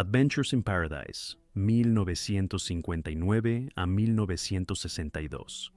Adventures in Paradise, 1959 a 1962.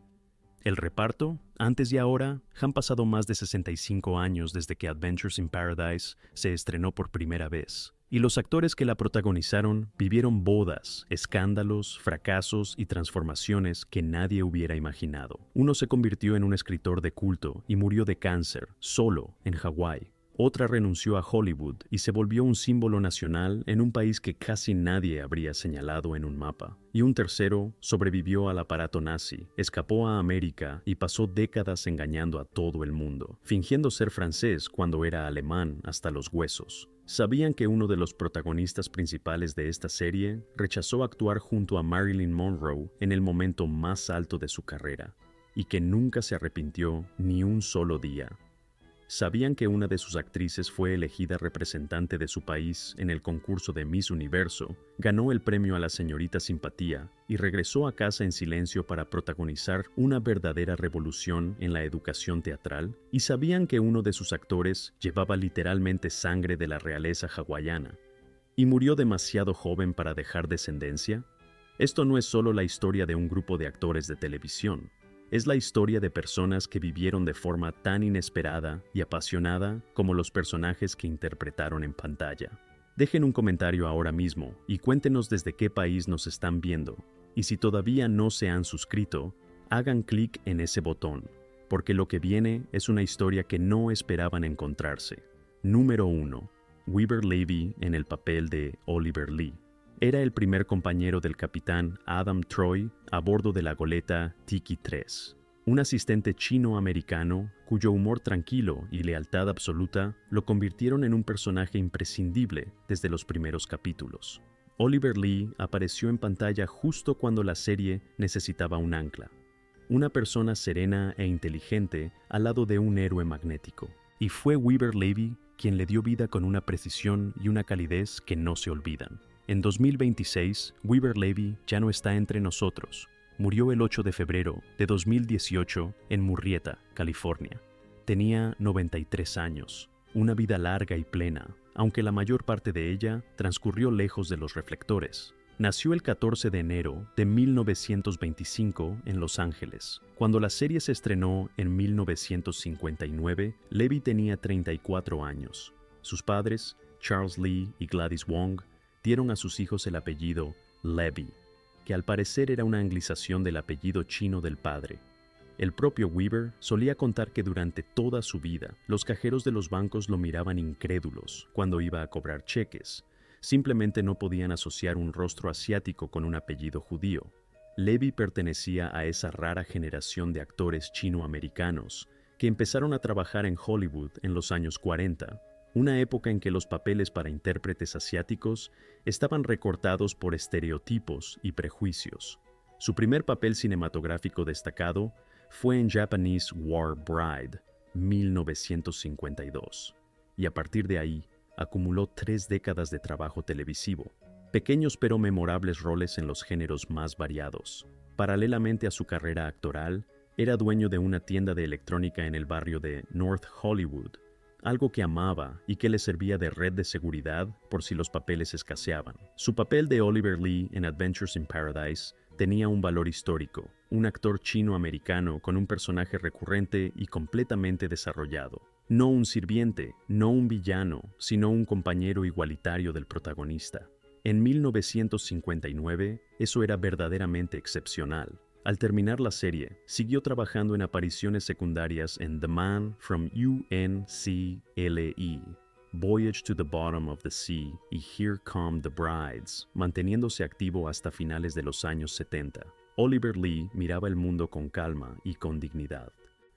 El reparto, antes y ahora, han pasado más de 65 años desde que Adventures in Paradise se estrenó por primera vez, y los actores que la protagonizaron vivieron bodas, escándalos, fracasos y transformaciones que nadie hubiera imaginado. Uno se convirtió en un escritor de culto y murió de cáncer, solo, en Hawái. Otra renunció a Hollywood y se volvió un símbolo nacional en un país que casi nadie habría señalado en un mapa. Y un tercero sobrevivió al aparato nazi, escapó a América y pasó décadas engañando a todo el mundo, fingiendo ser francés cuando era alemán hasta los huesos. ¿Sabían que uno de los protagonistas principales de esta serie rechazó actuar junto a Marilyn Monroe en el momento más alto de su carrera, y que nunca se arrepintió ni un solo día? ¿Sabían que una de sus actrices fue elegida representante de su país en el concurso de Miss Universo, ganó el premio a la señorita simpatía y regresó a casa en silencio para protagonizar una verdadera revolución en la educación teatral? ¿Y sabían que uno de sus actores llevaba literalmente sangre de la realeza hawaiana y murió demasiado joven para dejar descendencia? Esto no es solo la historia de un grupo de actores de televisión. Es la historia de personas que vivieron de forma tan inesperada y apasionada como los personajes que interpretaron en pantalla. Dejen un comentario ahora mismo y cuéntenos desde qué país nos están viendo. Y si todavía no se han suscrito, hagan clic en ese botón, porque lo que viene es una historia que no esperaban encontrarse. Número 1. Weaver Levy en el papel de Oliver Lee. Era el primer compañero del capitán Adam Troy a bordo de la goleta Tiki-3, un asistente chino-americano cuyo humor tranquilo y lealtad absoluta lo convirtieron en un personaje imprescindible desde los primeros capítulos. Oliver Lee apareció en pantalla justo cuando la serie necesitaba un ancla, una persona serena e inteligente al lado de un héroe magnético. Y fue Weaver Levy quien le dio vida con una precisión y una calidez que no se olvidan. En 2026, Weaver Levy ya no está entre nosotros. Murió el 8 de febrero de 2018 en Murrieta, California. Tenía 93 años, una vida larga y plena, aunque la mayor parte de ella transcurrió lejos de los reflectores. Nació el 14 de enero de 1925 en Los Ángeles. Cuando la serie se estrenó en 1959, Levy tenía 34 años. Sus padres, Charles Lee y Gladys Wong, dieron a sus hijos el apellido Levy, que al parecer era una anglización del apellido chino del padre. El propio Weaver solía contar que durante toda su vida, los cajeros de los bancos lo miraban incrédulos cuando iba a cobrar cheques. Simplemente no podían asociar un rostro asiático con un apellido judío. Levy pertenecía a esa rara generación de actores chino-americanos que empezaron a trabajar en Hollywood en los años 40, una época en que los papeles para intérpretes asiáticos estaban recortados por estereotipos y prejuicios. Su primer papel cinematográfico destacado fue en Japanese War Bride, 1952, y a partir de ahí acumuló 3 décadas de trabajo televisivo, pequeños pero memorables roles en los géneros más variados. Paralelamente a su carrera actoral, era dueño de una tienda de electrónica en el barrio de North Hollywood, algo que amaba y que le servía de red de seguridad por si los papeles escaseaban. Su papel de Oliver Lee en Adventures in Paradise tenía un valor histórico, un actor chino-americano con un personaje recurrente y completamente desarrollado. No un sirviente, no un villano, sino un compañero igualitario del protagonista. En 1959, eso era verdaderamente excepcional. Al terminar la serie, siguió trabajando en apariciones secundarias en The Man from UNCLE, Voyage to the Bottom of the Sea y Here Come the Brides, manteniéndose activo hasta finales de los años 70. Oliver Lee miraba el mundo con calma y con dignidad.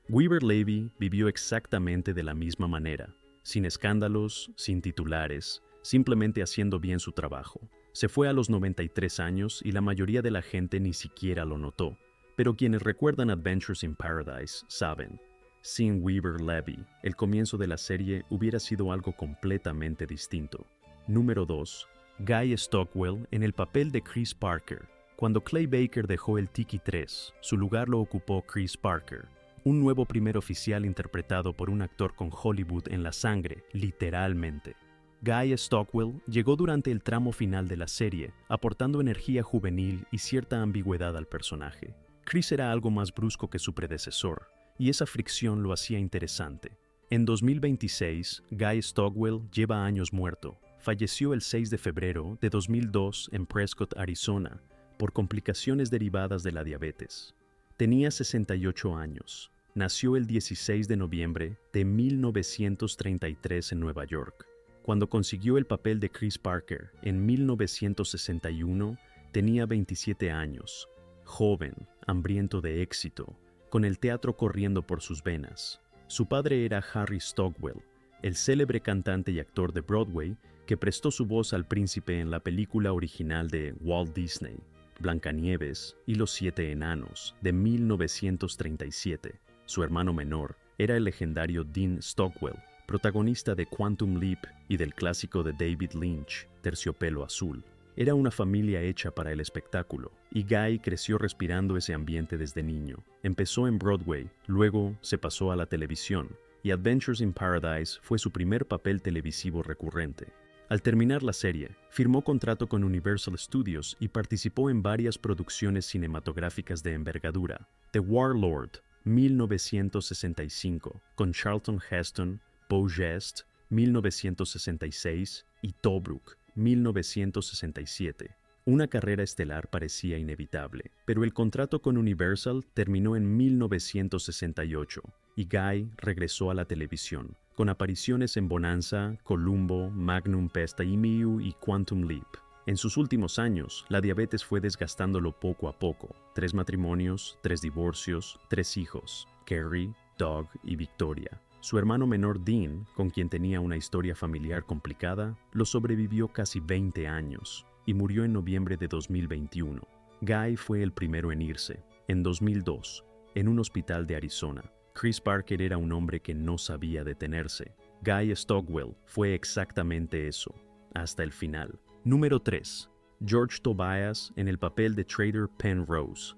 Weaver Levy vivió exactamente de la misma manera, sin escándalos, sin titulares, simplemente haciendo bien su trabajo. Se fue a los 93 años y la mayoría de la gente ni siquiera lo notó. Pero quienes recuerdan Adventures in Paradise saben, sin Weaver Levy, el comienzo de la serie hubiera sido algo completamente distinto. Número 2. Guy Stockwell en el papel de Chris Parker. Cuando Clay Baker dejó el Tiki-3, su lugar lo ocupó Chris Parker, un nuevo primer oficial interpretado por un actor con Hollywood en la sangre, literalmente. Guy Stockwell llegó durante el tramo final de la serie, aportando energía juvenil y cierta ambigüedad al personaje. Chris era algo más brusco que su predecesor, y esa fricción lo hacía interesante. En 2026, Guy Stockwell lleva años muerto. Falleció el 6 de febrero de 2002 en Prescott, Arizona, por complicaciones derivadas de la diabetes. Tenía 68 años. Nació el 16 de noviembre de 1933 en Nueva York. Cuando consiguió el papel de Chris Parker en 1961, tenía 27 años, joven, hambriento de éxito, con el teatro corriendo por sus venas. Su padre era Harry Stockwell, el célebre cantante y actor de Broadway que prestó su voz al príncipe en la película original de Walt Disney, Blancanieves y los Siete Enanos, de 1937. Su hermano menor era el legendario Dean Stockwell, protagonista de Quantum Leap y del clásico de David Lynch, Terciopelo Azul. Era una familia hecha para el espectáculo, y Guy creció respirando ese ambiente desde niño. Empezó en Broadway, luego se pasó a la televisión, y Adventures in Paradise fue su primer papel televisivo recurrente. Al terminar la serie, firmó contrato con Universal Studios y participó en varias producciones cinematográficas de envergadura. The Warlord, 1965, con Charlton Heston, Beau Geste, 1966, y Tobruk, 1967. Una carrera estelar parecía inevitable, pero el contrato con Universal terminó en 1968 y Guy regresó a la televisión, con apariciones en Bonanza, Columbo, Magnum PSI y Quantum Leap. En sus últimos años, la diabetes fue desgastándolo poco a poco. 3 matrimonios, 3 divorcios, 3 hijos, Carrie, Doug y Victoria. Su hermano menor Dean, con quien tenía una historia familiar complicada, lo sobrevivió casi 20 años y murió en noviembre de 2021. Guy fue el primero en irse, en 2002, en un hospital de Arizona. Chris Parker era un hombre que no sabía detenerse. Guy Stockwell fue exactamente eso, hasta el final. Número 3. George Tobias en el papel de Trader Penrose.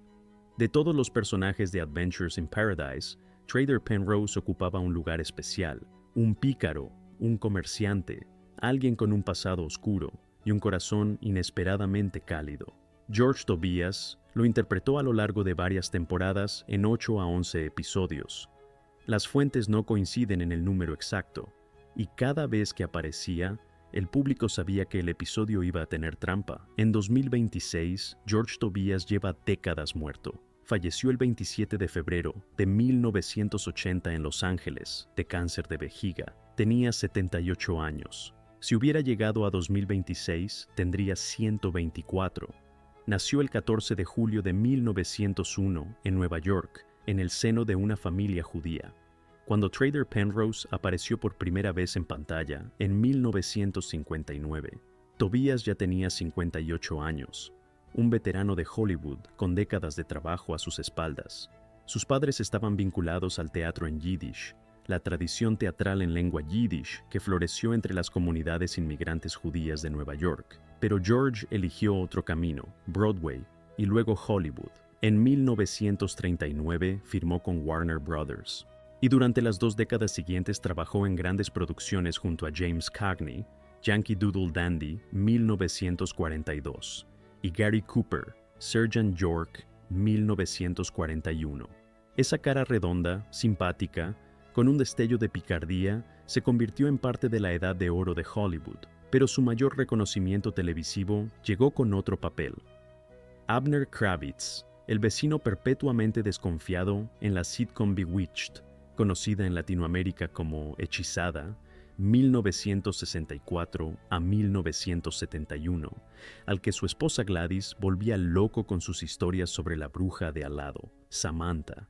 De todos los personajes de Adventures in Paradise, Trader Penrose ocupaba un lugar especial, un pícaro, un comerciante, alguien con un pasado oscuro y un corazón inesperadamente cálido. George Tobias lo interpretó a lo largo de varias temporadas en 8 a 11 episodios. Las fuentes no coinciden en el número exacto, y cada vez que aparecía, el público sabía que el episodio iba a tener trampa. En 2026, George Tobias lleva décadas muerto. Falleció el 27 de febrero de 1980 en Los Ángeles, de cáncer de vejiga. Tenía 78 años. Si hubiera llegado a 2026, tendría 124. Nació el 14 de julio de 1901 en Nueva York, en el seno de una familia judía. Cuando Trader Penrose apareció por primera vez en pantalla, en 1959, Tobias ya tenía 58 años. Un veterano de Hollywood con décadas de trabajo a sus espaldas. Sus padres estaban vinculados al teatro en Yiddish, la tradición teatral en lengua Yiddish que floreció entre las comunidades inmigrantes judías de Nueva York. Pero George eligió otro camino, Broadway, y luego Hollywood. En 1939 firmó con Warner Brothers. Y durante las 2 décadas siguientes trabajó en grandes producciones junto a James Cagney, Yankee Doodle Dandy, 1942. Y Gary Cooper, Sergeant York, 1941. Esa cara redonda, simpática, con un destello de picardía, se convirtió en parte de la edad de oro de Hollywood, pero su mayor reconocimiento televisivo llegó con otro papel. Abner Kravitz, el vecino perpetuamente desconfiado en la sitcom Bewitched, conocida en Latinoamérica como Hechizada, 1964 a 1971, al que su esposa Gladys volvía loco con sus historias sobre la bruja de al lado, Samantha.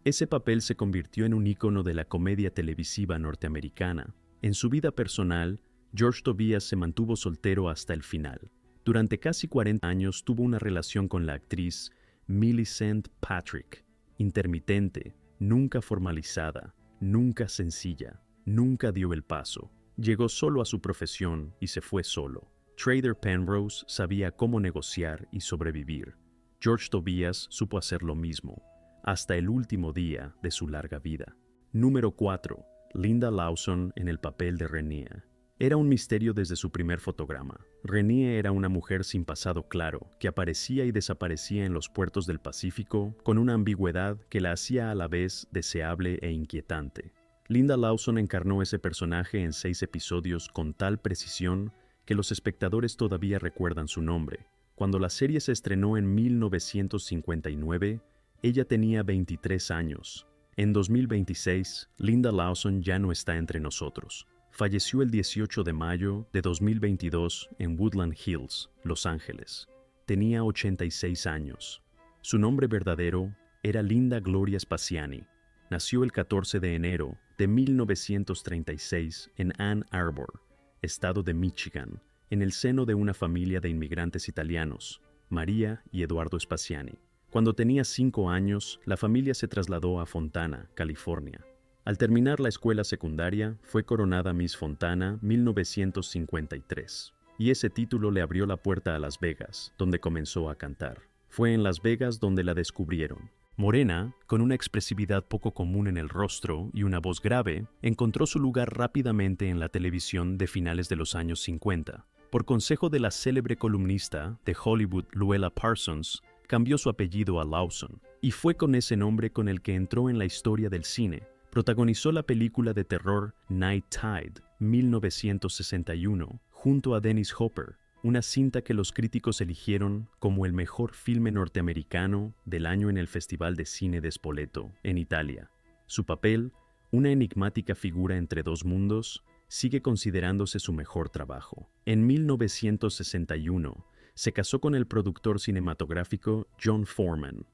Ese papel se convirtió en un ícono de la comedia televisiva norteamericana. En su vida personal, George Tobias se mantuvo soltero hasta el final. Durante casi 40 años tuvo una relación con la actriz Millicent Patrick, intermitente, nunca formalizada, nunca sencilla. Nunca dio el paso. Llegó solo a su profesión y se fue solo. Trader Penrose sabía cómo negociar y sobrevivir. George Tobias supo hacer lo mismo, hasta el último día de su larga vida. Número 4. Linda Lawson en el papel de Renia. Era un misterio desde su primer fotograma. Renée era una mujer sin pasado claro, que aparecía y desaparecía en los puertos del Pacífico con una ambigüedad que la hacía a la vez deseable e inquietante. Linda Lawson encarnó ese personaje en 6 episodios con tal precisión que los espectadores todavía recuerdan su nombre. Cuando la serie se estrenó en 1959, ella tenía 23 años. En 2026, Linda Lawson ya no está entre nosotros. Falleció el 18 de mayo de 2022 en Woodland Hills, Los Ángeles. Tenía 86 años. Su nombre verdadero era Linda Gloria Spaziani. Nació el 14 de enero de 1936 en Ann Arbor, estado de Michigan, en el seno de una familia de inmigrantes italianos, María y Eduardo Spaziani. Cuando tenía 5 años, la familia se trasladó a Fontana, California. Al terminar la escuela secundaria, fue coronada Miss Fontana 1953, y ese título le abrió la puerta a Las Vegas, donde comenzó a cantar. Fue en Las Vegas donde la descubrieron. Morena, con una expresividad poco común en el rostro y una voz grave, encontró su lugar rápidamente en la televisión de finales de los años 50. Por consejo de la célebre columnista de Hollywood Luella Parsons, cambió su apellido a Lawson, y fue con ese nombre con el que entró en la historia del cine. Protagonizó la película de terror Night Tide, 1961, junto a Dennis Hopper, una cinta que los críticos eligieron como el mejor filme norteamericano del año en el Festival de Cine de Spoleto, en Italia. Su papel, una enigmática figura entre dos mundos, sigue considerándose su mejor trabajo. En 1961, se casó con el productor cinematográfico John Foreman.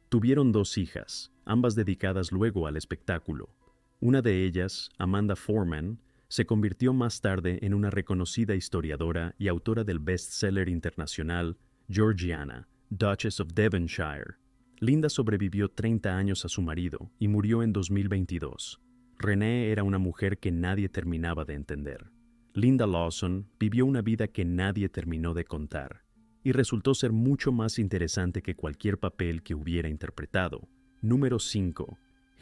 Tuvieron 2 hijas, ambas dedicadas luego al espectáculo. Una de ellas, Amanda Foreman, se convirtió más tarde en una reconocida historiadora y autora del bestseller internacional Georgiana, Duchess of Devonshire. Linda sobrevivió 30 años a su marido y murió en 2022. Renée era una mujer que nadie terminaba de entender. Linda Lawson vivió una vida que nadie terminó de contar, y resultó ser mucho más interesante que cualquier papel que hubiera interpretado. Número 5.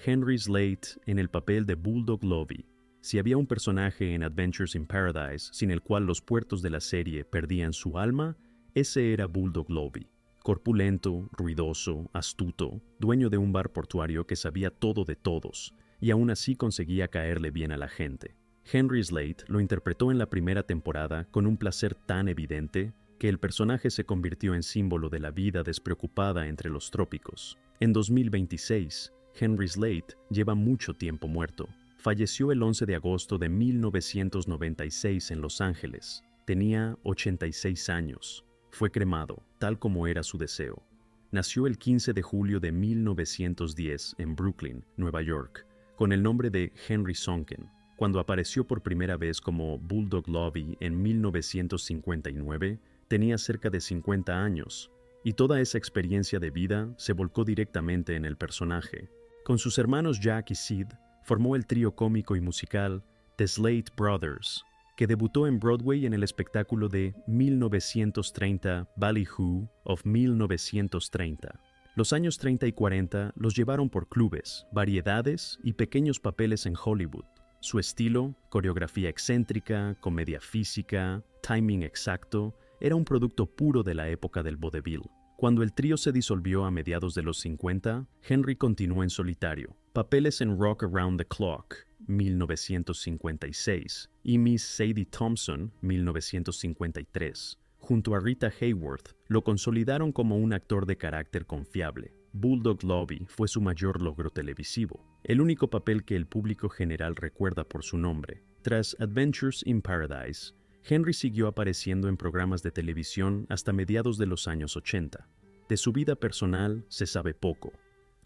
Henry Slate en el papel de Bulldog Lovey. Si había un personaje en Adventures in Paradise sin el cual los puertos de la serie perdían su alma, ese era Bulldog Lovey. Corpulento, ruidoso, astuto, dueño de un bar portuario que sabía todo de todos, y aún así conseguía caerle bien a la gente. Henry Slate lo interpretó en la primera temporada con un placer tan evidente que el personaje se convirtió en símbolo de la vida despreocupada entre los trópicos. En 2026, Henry Slate lleva mucho tiempo muerto. Falleció el 11 de agosto de 1996 en Los Ángeles. Tenía 86 años. Fue cremado, tal como era su deseo. Nació el 15 de julio de 1910 en Brooklyn, Nueva York, con el nombre de Henry Sonken. Cuando apareció por primera vez como Bulldog Lovey en 1959, tenía cerca de 50 años, y toda esa experiencia de vida se volcó directamente en el personaje. Con sus hermanos Jack y Sid, formó el trío cómico y musical The Slate Brothers, que debutó en Broadway en el espectáculo de 1930 Ballyhoo of 1930. Los años 30 y 40 los llevaron por clubes, variedades y pequeños papeles en Hollywood. Su estilo, coreografía excéntrica, comedia física, timing exacto, era un producto puro de la época del vodevil. Cuando el trío se disolvió a mediados de los 50, Henry continuó en solitario. Papeles en Rock Around the Clock, 1956, y Miss Sadie Thompson, 1953. Junto a Rita Hayworth, lo consolidaron como un actor de carácter confiable. Bulldog Lovey fue su mayor logro televisivo, el único papel que el público general recuerda por su nombre. Tras Adventures in Paradise, Henry siguió apareciendo en programas de televisión hasta mediados de los años 80. De su vida personal se sabe poco.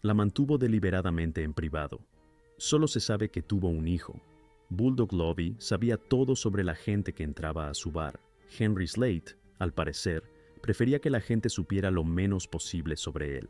La mantuvo deliberadamente en privado. Solo se sabe que tuvo un hijo. Bulldog Lovey sabía todo sobre la gente que entraba a su bar. Henry Slate, al parecer, prefería que la gente supiera lo menos posible sobre él.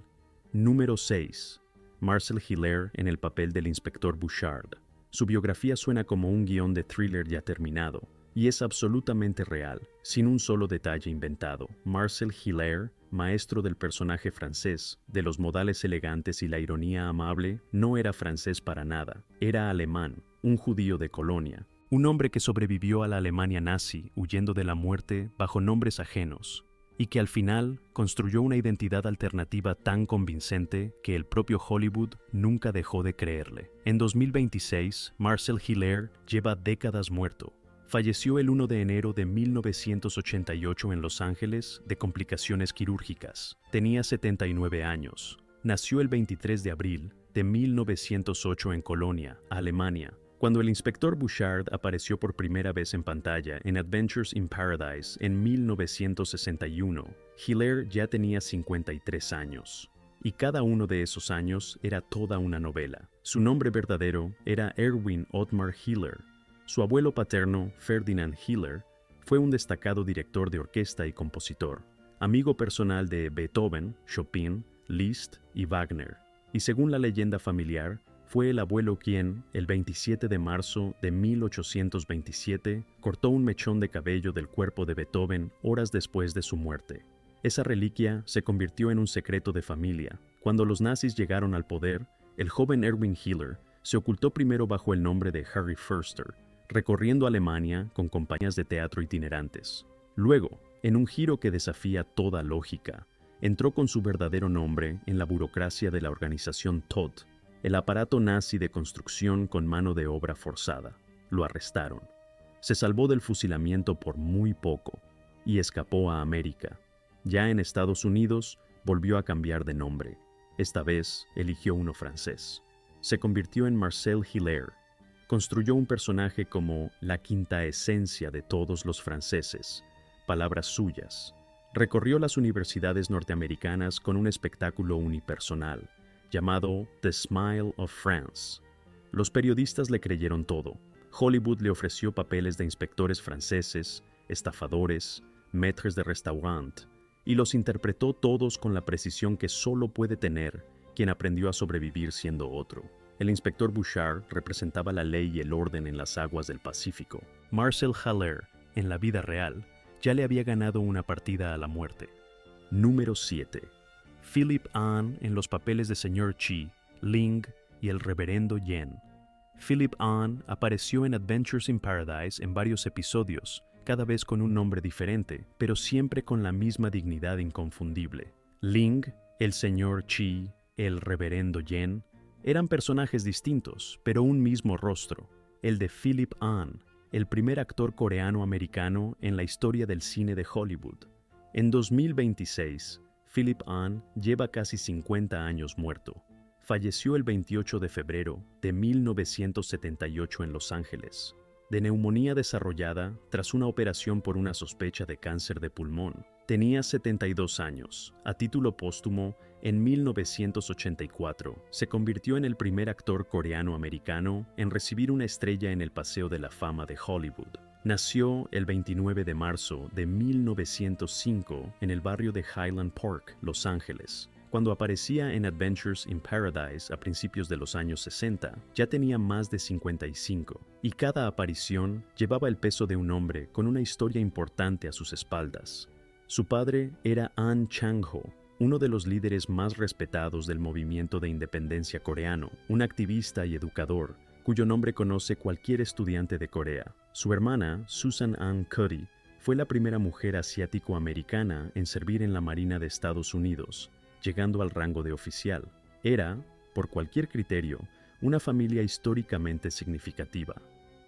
Número 6. Marcel Hilaire en el papel del inspector Bouchard. Su biografía suena como un guión de thriller ya terminado, y es absolutamente real, sin un solo detalle inventado. Marcel Hilaire, maestro del personaje francés, de los modales elegantes y la ironía amable, no era francés para nada, era alemán, un judío de Colonia. un hombre que sobrevivió a la Alemania nazi huyendo de la muerte bajo nombres ajenos, y que al final construyó una identidad alternativa tan convincente que el propio Hollywood nunca dejó de creerle. En 2026, Marcel Hilaire lleva décadas muerto. Falleció el 1 de enero de 1988 en Los Ángeles de complicaciones quirúrgicas. Tenía 79 años. Nació el 23 de abril de 1908 en Colonia, Alemania. Cuando el inspector Bouchard apareció por primera vez en pantalla en Adventures in Paradise en 1961, Hilaire ya tenía 53 años. Y cada uno de esos años era toda una novela. Su nombre verdadero era Erwin Ottmar Hilaire. Su abuelo paterno, Ferdinand Hilaire, fue un destacado director de orquesta y compositor, amigo personal de Beethoven, Chopin, Liszt y Wagner. Y según la leyenda familiar, fue el abuelo quien, el 27 de marzo de 1827, cortó un mechón de cabello del cuerpo de Beethoven horas después de su muerte. Esa reliquia se convirtió en un secreto de familia. Cuando los nazis llegaron al poder, el joven Erwin Hilaire se ocultó primero bajo el nombre de Harry Förster, recorriendo Alemania con compañías de teatro itinerantes. Luego, en un giro que desafía toda lógica, entró con su verdadero nombre en la burocracia de la organización Todt, el aparato nazi de construcción con mano de obra forzada. Lo arrestaron. Se salvó del fusilamiento por muy poco y escapó a América. Ya en Estados Unidos, volvió a cambiar de nombre. Esta vez eligió uno francés. Se convirtió en Marcel Hilaire. Construyó un personaje como la quinta esencia de todos los franceses, palabras suyas. Recorrió las universidades norteamericanas con un espectáculo unipersonal, llamado The Smile of France. Los periodistas le creyeron todo. Hollywood le ofreció papeles de inspectores franceses, estafadores, maîtres de restaurant, y los interpretó todos con la precisión que solo puede tener quien aprendió a sobrevivir siendo otro. El inspector Bouchard representaba la ley y el orden en las aguas del Pacífico. Marcel Hilaire, en la vida real, ya le había ganado una partida a la muerte. Número 7. Philip Ahn en los papeles de Sr. Chi, Ling y el Reverendo Yen. Philip Ahn apareció en Adventures in Paradise en varios episodios, cada vez con un nombre diferente, pero siempre con la misma dignidad inconfundible. Ling, el Sr. Chi, el Reverendo Yen, eran personajes distintos, pero un mismo rostro, el de Philip Ahn, el primer actor coreano-americano en la historia del cine de Hollywood. En 2026, Philip Ahn lleva casi 50 años muerto. Falleció el 28 de febrero de 1978 en Los Ángeles, de neumonía desarrollada tras una operación por una sospecha de cáncer de pulmón. Tenía 72 años. A título póstumo, en 1984, se convirtió en el primer actor coreano-americano en recibir una estrella en el Paseo de la Fama de Hollywood. Nació el 29 de marzo de 1905 en el barrio de Highland Park, Los Ángeles. Cuando aparecía en Adventures in Paradise a principios de los años 60, ya tenía más de 55, y cada aparición llevaba el peso de un hombre con una historia importante a sus espaldas. Su padre era Ahn Chang-ho, uno de los líderes más respetados del movimiento de independencia coreano, un activista y educador, cuyo nombre conoce cualquier estudiante de Corea. Su hermana, Susan Ahn Cuddy, fue la primera mujer asiático-americana en servir en la Marina de Estados Unidos, llegando al rango de oficial. Era, por cualquier criterio, una familia históricamente significativa.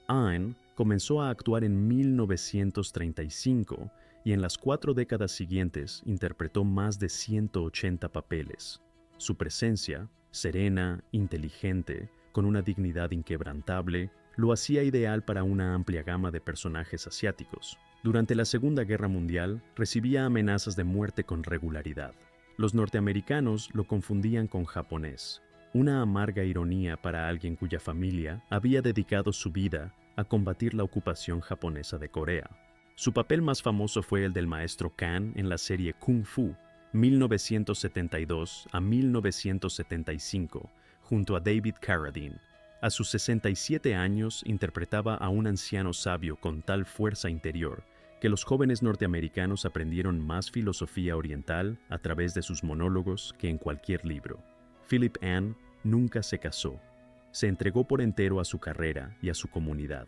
Ahn comenzó a actuar en 1935 y en las 4 décadas siguientes interpretó más de 180 papeles. Su presencia, serena, inteligente, con una dignidad inquebrantable, lo hacía ideal para una amplia gama de personajes asiáticos. Durante la Segunda Guerra Mundial, recibía amenazas de muerte con regularidad. Los norteamericanos lo confundían con japonés, una amarga ironía para alguien cuya familia había dedicado su vida a combatir la ocupación japonesa de Corea. Su papel más famoso fue el del maestro Kan en la serie Kung Fu, 1972 a 1975, junto a David Carradine. A sus 67 años interpretaba a un anciano sabio con tal fuerza interior que los jóvenes norteamericanos aprendieron más filosofía oriental a través de sus monólogos que en cualquier libro. Philip Ahn nunca se casó. Se entregó por entero a su carrera y a su comunidad.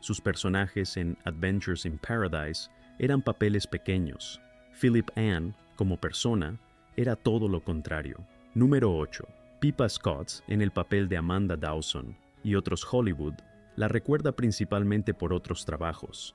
Sus personajes en Adventures in Paradise eran papeles pequeños. Philip Ann, como persona, era todo lo contrario. Número 8. Pippa Scott, en el papel de Amanda Dawson y otros Hollywood, la recuerda principalmente por otros trabajos.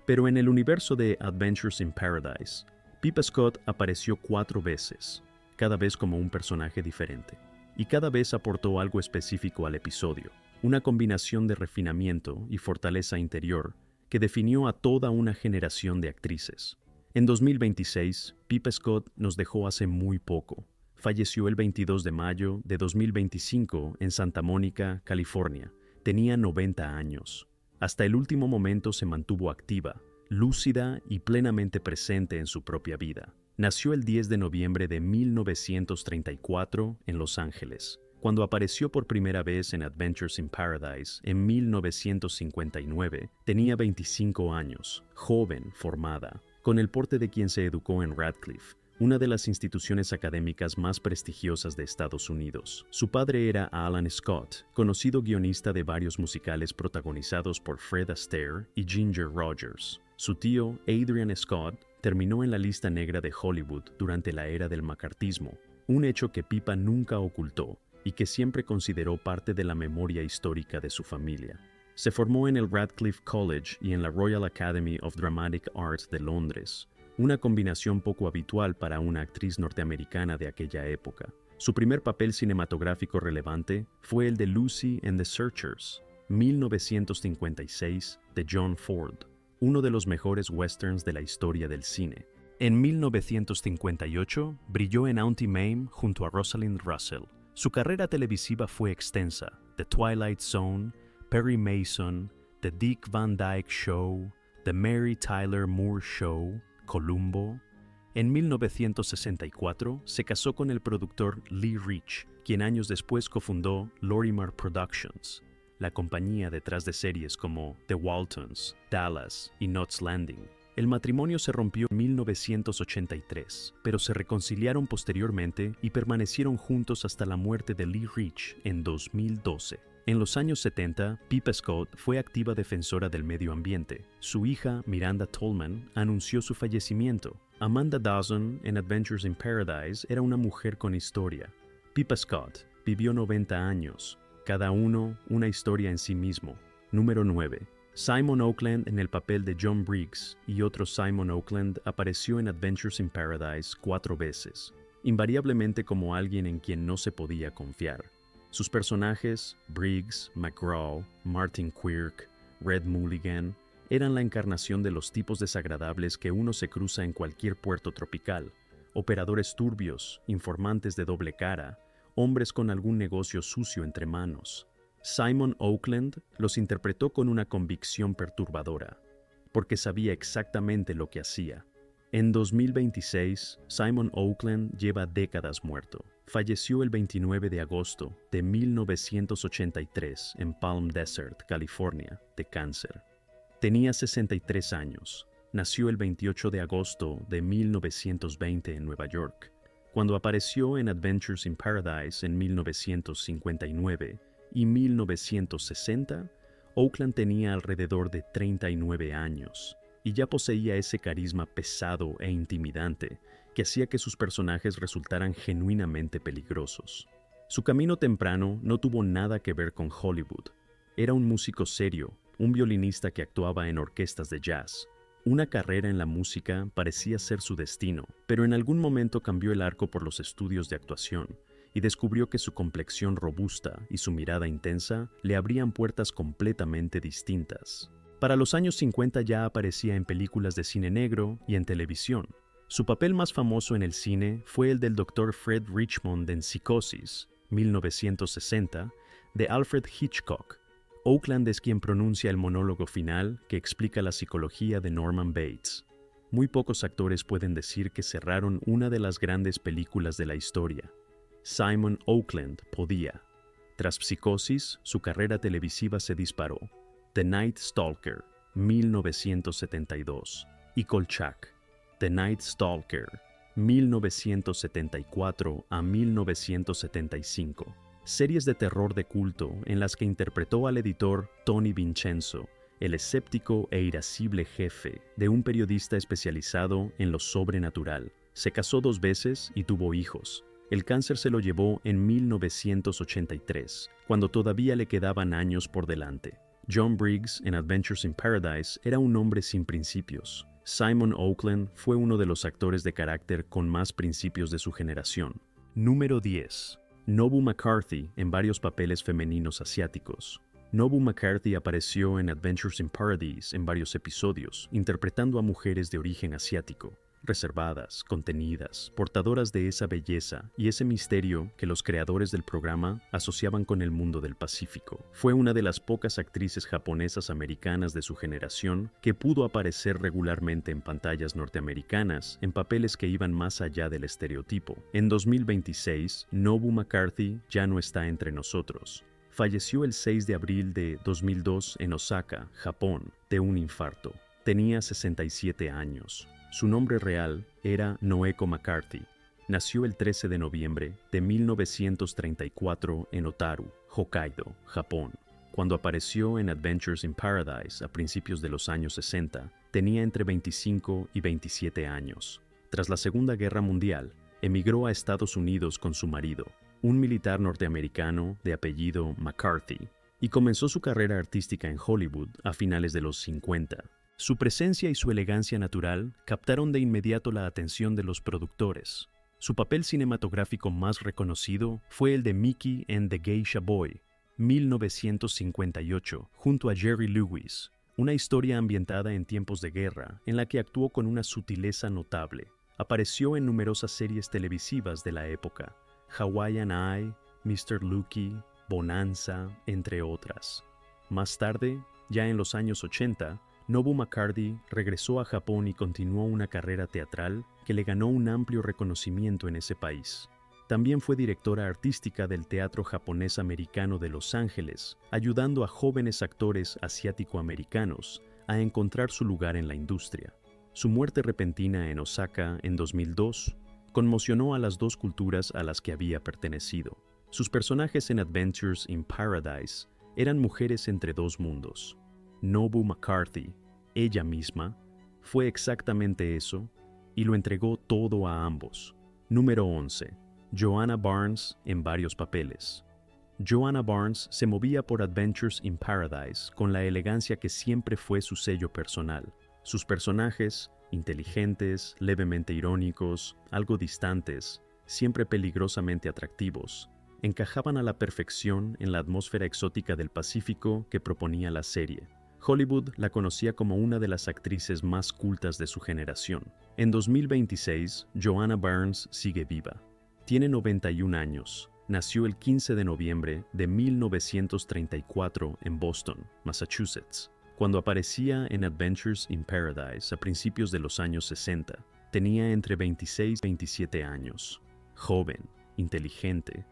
Pero en el universo de Adventures in Paradise, Pippa Scott apareció 4 veces, cada vez como un personaje diferente, y cada vez aportó algo específico al episodio, una combinación de refinamiento y fortaleza interior que definió a toda una generación de actrices. En 2026, Pippa Scott nos dejó hace muy poco. Falleció el 22 de mayo de 2025 en Santa Mónica, California. Tenía 90 años. Hasta el último momento se mantuvo activa, lúcida y plenamente presente en su propia vida. Nació el 10 de noviembre de 1934 en Los Ángeles. Cuando apareció por primera vez en Adventures in Paradise en 1959, tenía 25 años, joven, formada, con el porte de quien se educó en Radcliffe, una de las instituciones académicas más prestigiosas de Estados Unidos. Su padre era Alan Scott, conocido guionista de varios musicales protagonizados por Fred Astaire y Ginger Rogers. Su tío, Adrian Scott, terminó en la lista negra de Hollywood durante la era del macartismo, un hecho que Pippa nunca ocultó y que siempre consideró parte de la memoria histórica de su familia. Se formó en el Radcliffe College y en la Royal Academy of Dramatic Arts de Londres, una combinación poco habitual para una actriz norteamericana de aquella época. Su primer papel cinematográfico relevante fue el de Lucy and the Searchers, 1956, de John Ford, uno de los mejores westerns de la historia del cine. En 1958, brilló en Auntie Mame junto a Rosalind Russell. Su carrera televisiva fue extensa: The Twilight Zone, Perry Mason, The Dick Van Dyke Show, The Mary Tyler Moore Show, Columbo. En 1964 se casó con el productor Lee Rich, quien años después cofundó Lorimar Productions, la compañía detrás de series como The Waltons, Dallas y Knots Landing. El matrimonio se rompió en 1983, pero se reconciliaron posteriormente y permanecieron juntos hasta la muerte de Lee Rich en 2012. En los años 70, Pippa Scott fue activa defensora del medio ambiente. Su hija, Miranda Tolman, anunció su fallecimiento. Amanda Dawson, en Adventures in Paradise, era una mujer con historia. Pippa Scott vivió 90 años, cada uno una historia en sí mismo. Número 9. Simon Oakland en el papel de John Briggs y otro Simon Oakland apareció en Adventures in Paradise 4 veces, invariablemente como alguien en quien no se podía confiar. Sus personajes, Briggs, McGraw, Martin Quirk, Red Mulligan, eran la encarnación de los tipos desagradables que uno se cruza en cualquier puerto tropical: operadores turbios, informantes de doble cara, hombres con algún negocio sucio entre manos. Simon Oakland los interpretó con una convicción perturbadora, porque sabía exactamente lo que hacía. En 2026, Simon Oakland lleva décadas muerto. Falleció el 29 de agosto de 1983 en Palm Desert, California, de cáncer. Tenía 63 años. Nació el 28 de agosto de 1920 en Nueva York. Cuando apareció en Adventures in Paradise en 1959 y 1960, Oakland tenía alrededor de 39 años y ya poseía ese carisma pesado e intimidante que hacía que sus personajes resultaran genuinamente peligrosos. Su camino temprano no tuvo nada que ver con Hollywood. Era un músico serio, un violinista que actuaba en orquestas de jazz. Una carrera en la música parecía ser su destino, pero en algún momento cambió el arco por los estudios de actuación y descubrió que su complexión robusta y su mirada intensa le abrían puertas completamente distintas. Para los años 50 ya aparecía en películas de cine negro y en televisión. Su papel más famoso en el cine fue el del Dr. Fred Richmond en Psicosis, 1960, de Alfred Hitchcock. Oakland es quien pronuncia el monólogo final que explica la psicología de Norman Bates. Muy pocos actores pueden decir que cerraron una de las grandes películas de la historia. Simon Oakland podía. Tras Psicosis, su carrera televisiva se disparó. The Night Stalker, 1972, y Kolchak, The Night Stalker, 1974 a 1975. Series de terror de culto en las que interpretó al editor Tony Vincenzo el escéptico e irascible jefe de un periodista especializado en lo sobrenatural. Se casó 2 veces y tuvo hijos. El cáncer se lo llevó en 1983, cuando todavía le quedaban años por delante. John Briggs en Adventures in Paradise era un hombre sin principios. Simon Oakland fue uno de los actores de carácter con más principios de su generación. Número 10. Nobu McCarthy en varios papeles femeninos asiáticos. Nobu McCarthy apareció en Adventures in Paradise en varios episodios, interpretando a mujeres de origen asiático, reservadas, contenidas, portadoras de esa belleza y ese misterio que los creadores del programa asociaban con el mundo del Pacífico. Fue una de las pocas actrices japonesas americanas de su generación que pudo aparecer regularmente en pantallas norteamericanas en papeles que iban más allá del estereotipo. En 2026, Nobu McCarthy ya no está entre nosotros. Falleció el 6 de abril de 2002 en Osaka, Japón, de un infarto. Tenía 67 años. Su nombre real era Noeko McCarthy. Nació el 13 de noviembre de 1934 en Otaru, Hokkaido, Japón. Cuando apareció en Adventures in Paradise a principios de los años 60, tenía entre 25 y 27 años. Tras la Segunda Guerra Mundial, emigró a Estados Unidos con su marido, un militar norteamericano de apellido McCarthy, y comenzó su carrera artística en Hollywood a finales de los 50. Su presencia y su elegancia natural captaron de inmediato la atención de los productores. Su papel cinematográfico más reconocido fue el de Mickey en The Geisha Boy, 1958, junto a Jerry Lewis, una historia ambientada en tiempos de guerra en la que actuó con una sutileza notable. Apareció en numerosas series televisivas de la época, Hawaiian Eye, Mr. Lucky, Bonanza, entre otras. Más tarde, ya en los años 80, Nobu McCarthy regresó a Japón y continuó una carrera teatral que le ganó un amplio reconocimiento en ese país. También fue directora artística del Teatro Japonés Americano de Los Ángeles, ayudando a jóvenes actores asiático-americanos a encontrar su lugar en la industria. Su muerte repentina en Osaka en 2002 conmocionó a las 2 culturas a las que había pertenecido. Sus personajes en Adventures in Paradise eran mujeres entre 2 mundos. Nobu McCarthy, ella misma, fue exactamente eso y lo entregó todo a ambos. Número 11. Joanna Barnes en varios papeles. Joanna Barnes se movía por Adventures in Paradise con la elegancia que siempre fue su sello personal. Sus personajes, inteligentes, levemente irónicos, algo distantes, siempre peligrosamente atractivos, encajaban a la perfección en la atmósfera exótica del Pacífico que proponía la serie. Hollywood la conocía como una de las actrices más cultas de su generación. En 2026, Joanna Barnes sigue viva. Tiene 91 años. Nació el 15 de noviembre de 1934 en Boston, Massachusetts. Cuando aparecía en Adventures in Paradise a principios de los años 60, tenía entre 26 y 27 años. Joven, inteligente,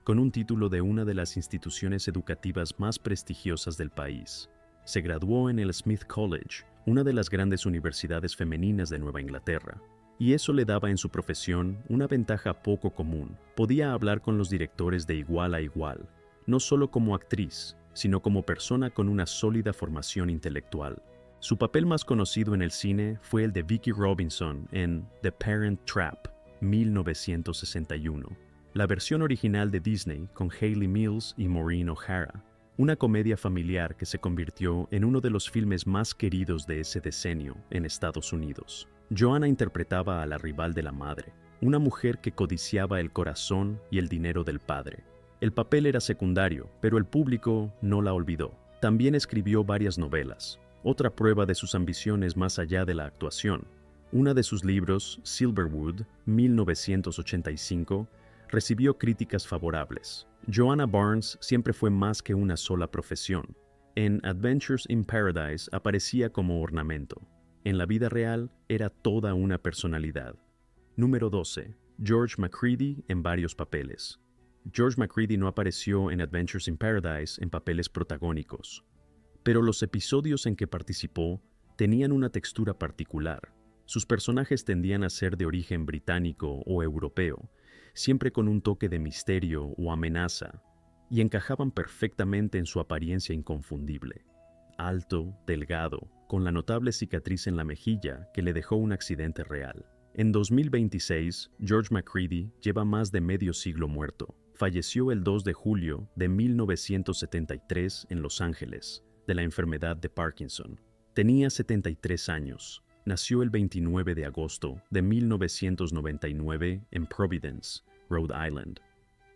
con un título de una de las instituciones educativas más prestigiosas del país. Se graduó en el Smith College, una de las grandes universidades femeninas de Nueva Inglaterra, y eso le daba en su profesión una ventaja poco común. Podía hablar con los directores de igual a igual, no solo como actriz, sino como persona con una sólida formación intelectual. Su papel más conocido en el cine fue el de Vicki Robinson en The Parent Trap, 1961, la versión original de Disney con Hayley Mills y Maureen O'Hara, una comedia familiar que se convirtió en uno de los filmes más queridos de ese decenio en Estados Unidos. Joanna interpretaba a la rival de la madre, una mujer que codiciaba el corazón y el dinero del padre. El papel era secundario, pero el público no la olvidó. También escribió varias novelas, otra prueba de sus ambiciones más allá de la actuación. Uno de sus libros, Silverwood, 1985, recibió críticas favorables. Joanna Barnes siempre fue más que una sola profesión. En Adventures in Paradise aparecía como ornamento. En la vida real era toda una personalidad. Número 12. George McCready en varios papeles. George McCready no apareció en Adventures in Paradise en papeles protagónicos, pero los episodios en que participó tenían una textura particular. Sus personajes tendían a ser de origen británico o europeo, siempre con un toque de misterio o amenaza, y encajaban perfectamente en su apariencia inconfundible. alto, delgado, con la notable cicatriz en la mejilla que le dejó un accidente real. En 2026, George McCready lleva más de medio siglo muerto. Falleció el 2 de julio de 1973 en Los Ángeles, de la enfermedad de Parkinson. Tenía 73 años. Nació el 29 de agosto de 1999 en Providence, Rhode Island.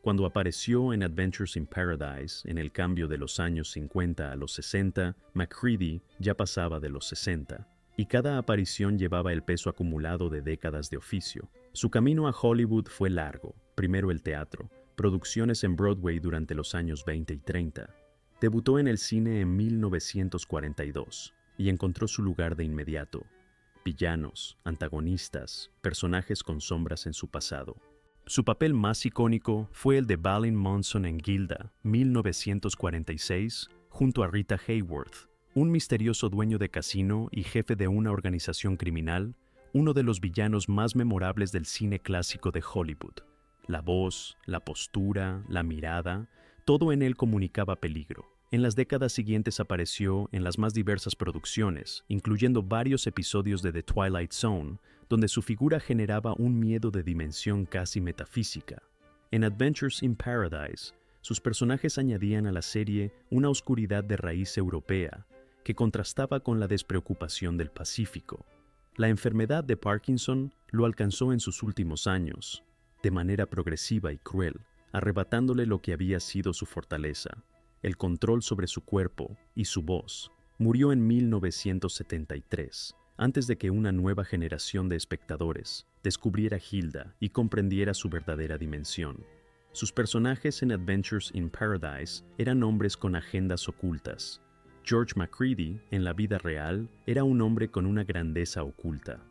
Cuando apareció en Adventures in Paradise en el cambio de los años 50 a los 60, McCready ya pasaba de los 60, y cada aparición llevaba el peso acumulado de décadas de oficio. Su camino a Hollywood fue largo, primero el teatro, producciones en Broadway durante los años 20 y 30. Debutó en el cine en 1942 y encontró su lugar de inmediato. Villanos, antagonistas, personajes con sombras en su pasado. Su papel más icónico fue el de Balin Monson en Gilda, 1946, junto a Rita Hayworth, un misterioso dueño de casino y jefe de una organización criminal, uno de los villanos más memorables del cine clásico de Hollywood. La voz, la postura, la mirada, todo en él comunicaba peligro. En las décadas siguientes apareció en las más diversas producciones, incluyendo varios episodios de The Twilight Zone, donde su figura generaba un miedo de dimensión casi metafísica. En Adventures in Paradise, sus personajes añadían a la serie una oscuridad de raíz europea, que contrastaba con la despreocupación del Pacífico. La enfermedad de Parkinson lo alcanzó en sus últimos años, de manera progresiva y cruel, arrebatándole lo que había sido su fortaleza, el control sobre su cuerpo y su voz. Murió en 1973, antes de que una nueva generación de espectadores descubriera Gilda y comprendiera su verdadera dimensión. Sus personajes en Adventures in Paradise eran hombres con agendas ocultas. George McCready, en la vida real, era un hombre con una grandeza oculta.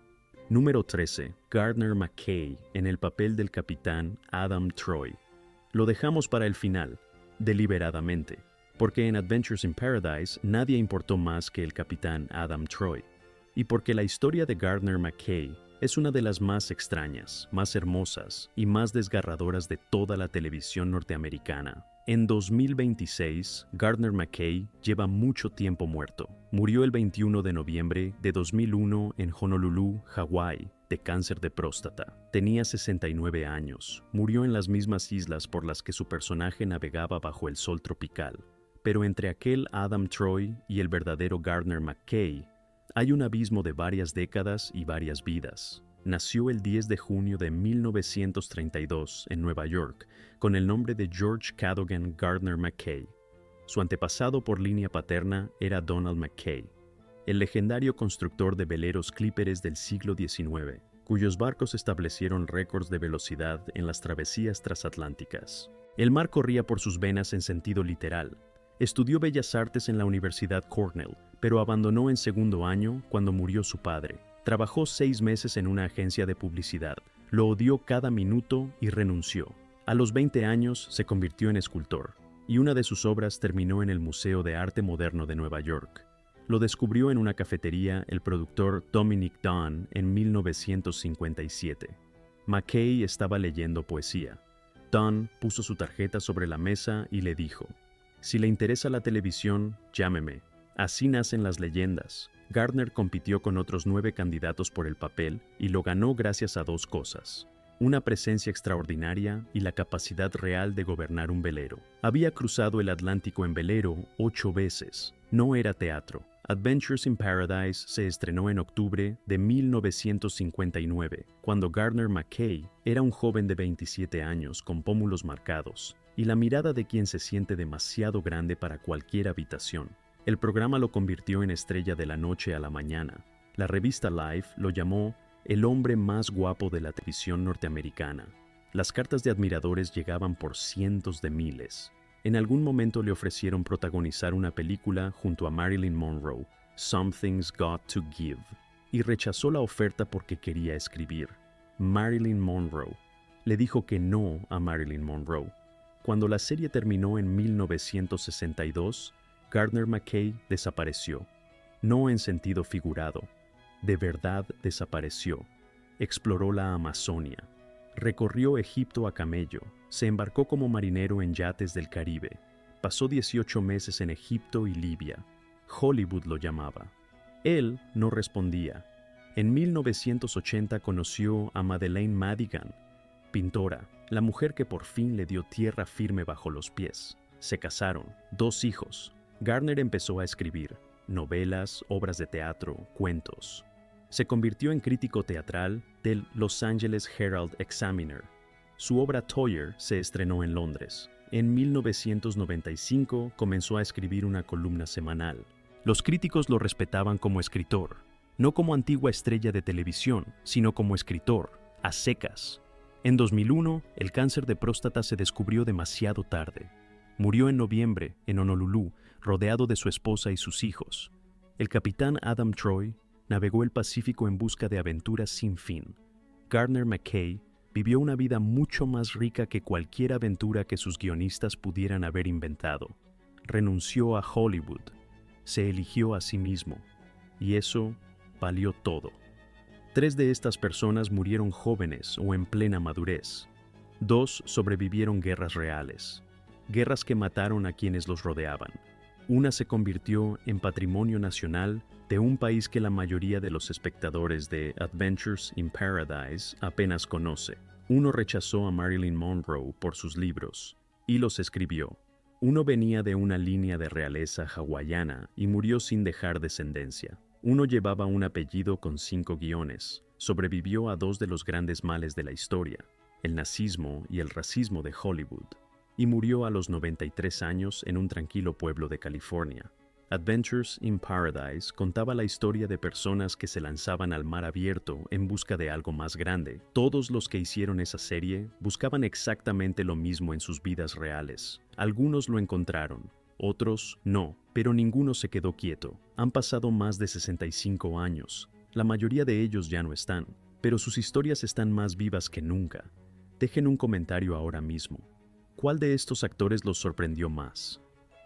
Número 13. Gardner McKay, en el papel del capitán Adam Troy. Lo dejamos para el final, deliberadamente, porque en Adventures in Paradise nadie importó más que el capitán Adam Troy, y porque la historia de Gardner McKay es una de las más extrañas, más hermosas y más desgarradoras de toda la televisión norteamericana. En 2026, Gardner McKay lleva mucho tiempo muerto. Murió el 21 de noviembre de 2001 en Honolulu, Hawái, de cáncer de próstata. Tenía 69 años. Murió en las mismas islas por las que su personaje navegaba bajo el sol tropical. Pero entre aquel Adam Troy y el verdadero Gardner McKay, hay un abismo de varias décadas y varias vidas. Nació el 10 de junio de 1932 en Nueva York, con el nombre de George Cadogan Gardner McKay. Su antepasado por línea paterna era Donald McKay, el legendario constructor de veleros clíperes del siglo XIX, cuyos barcos establecieron récords de velocidad en las travesías transatlánticas. El mar corría por sus venas en sentido literal. Estudió Bellas Artes en la Universidad Cornell, pero abandonó en segundo año cuando murió su padre. Trabajó 6 meses en una agencia de publicidad, lo odió cada minuto y renunció. A los 20 años se convirtió en escultor, y una de sus obras terminó en el Museo de Arte Moderno de Nueva York. Lo descubrió en una cafetería el productor Dominic Dunn en 1957. McKay estaba leyendo poesía. Dunn puso su tarjeta sobre la mesa y le dijo: «Si le interesa la televisión, llámeme. Así nacen las leyendas». Gardner compitió con otros 9 candidatos por el papel y lo ganó gracias a 2 cosas: una presencia extraordinaria y la capacidad real de gobernar un velero. Había cruzado el Atlántico en velero 8 veces. No era teatro. Adventures in Paradise se estrenó en octubre de 1959, cuando Gardner McKay era un joven de 27 años con pómulos marcados y la mirada de quien se siente demasiado grande para cualquier habitación. El programa lo convirtió en estrella de la noche a la mañana. La revista Life lo llamó el hombre más guapo de la televisión norteamericana. Las cartas de admiradores llegaban por cientos de miles. En algún momento le ofrecieron protagonizar una película junto a Marilyn Monroe, Something's Got to Give, y rechazó la oferta porque quería escribir. Marilyn Monroe le dijo que no a Marilyn Monroe. Cuando la serie terminó en 1962, Gardner McKay desapareció. No en sentido figurado. De verdad desapareció. Exploró la Amazonia. Recorrió Egipto a camello. Se embarcó como marinero en yates del Caribe. Pasó 18 meses en Egipto y Libia. Hollywood lo llamaba. Él no respondía. En 1980 conoció a Madeleine Madigan, pintora, la mujer que por fin le dio tierra firme bajo los pies. Se casaron, 2 hijos. Gardner empezó a escribir novelas, obras de teatro, cuentos. Se convirtió en crítico teatral del Los Angeles Herald Examiner. Su obra Toyah se estrenó en Londres. En 1995 comenzó a escribir una columna semanal. Los críticos lo respetaban como escritor, no como antigua estrella de televisión, sino como escritor, a secas. En 2001, el cáncer de próstata se descubrió demasiado tarde. Murió en noviembre, en Honolulu, rodeado de su esposa y sus hijos. El capitán Adam Troy navegó el Pacífico en busca de aventuras sin fin. Gardner McKay vivió una vida mucho más rica que cualquier aventura que sus guionistas pudieran haber inventado. Renunció a Hollywood, se eligió a sí mismo, y eso valió todo. 3 de estas personas murieron jóvenes o en plena madurez. 2 sobrevivieron guerras reales, guerras que mataron a quienes los rodeaban. Una se convirtió en patrimonio nacional de un país que la mayoría de los espectadores de Adventures in Paradise apenas conoce. Uno rechazó a Marilyn Monroe por sus libros y los escribió. Uno venía de una línea de realeza hawaiana y murió sin dejar descendencia. Uno llevaba un apellido con 5 guiones. Sobrevivió a 2 de los grandes males de la historia, el nazismo y el racismo de Hollywood, y murió a los 93 años en un tranquilo pueblo de California. Adventures in Paradise contaba la historia de personas que se lanzaban al mar abierto en busca de algo más grande. Todos los que hicieron esa serie buscaban exactamente lo mismo en sus vidas reales. Algunos lo encontraron, otros no, pero ninguno se quedó quieto. Han pasado más de 65 años. La mayoría de ellos ya no están, pero sus historias están más vivas que nunca. Dejen un comentario ahora mismo. ¿Cuál de estos actores los sorprendió más?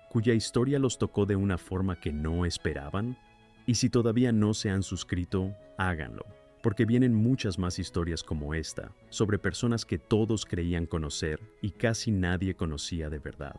¿Cuya historia los tocó de una forma que no esperaban? Y si todavía no se han suscrito, háganlo, porque vienen muchas más historias como esta, sobre personas que todos creían conocer y casi nadie conocía de verdad.